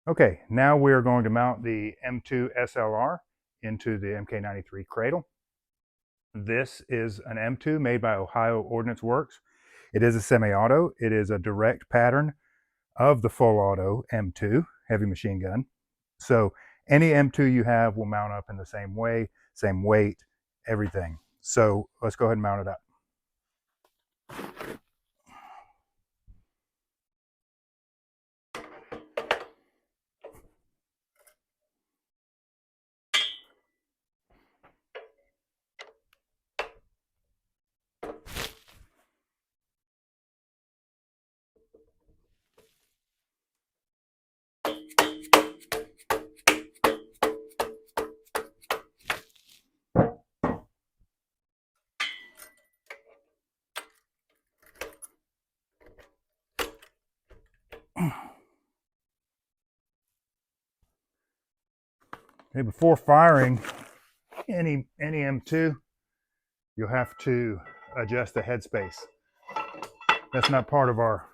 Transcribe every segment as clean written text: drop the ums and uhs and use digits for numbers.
Okay, now we're going to mount the M2 SLR into the MK93 cradle. This is an M2 made by Ohio Ordnance Works. It is a semi-auto. It is a direct pattern of the full auto M2 heavy machine gun. So any M2 you have will mount up in the same way, same weight, everything. So let's go ahead and mount it up. Okay, before firing any M2, you'll have to adjust the headspace. That's not part of our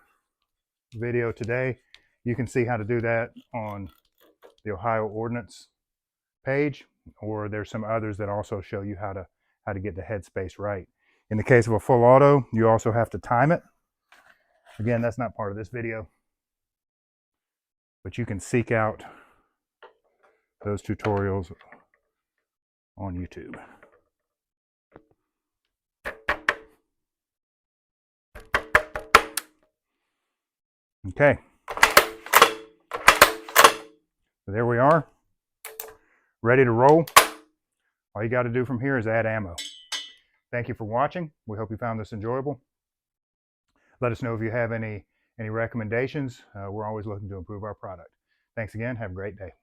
video today. You can see how to do that on the Ohio Ordnance page, or there's some others that also show you how to get the headspace right. In the case of a full auto, you also have to time it. Again, that's not part of this video, but you can seek out those tutorials on YouTube. Okay, so there we are, ready to roll. All you got to do from here is add ammo. Thank you for watching. We hope you found this enjoyable. Let us know if you have any recommendations. We're always looking to improve our product. Thanks again. Have a great day.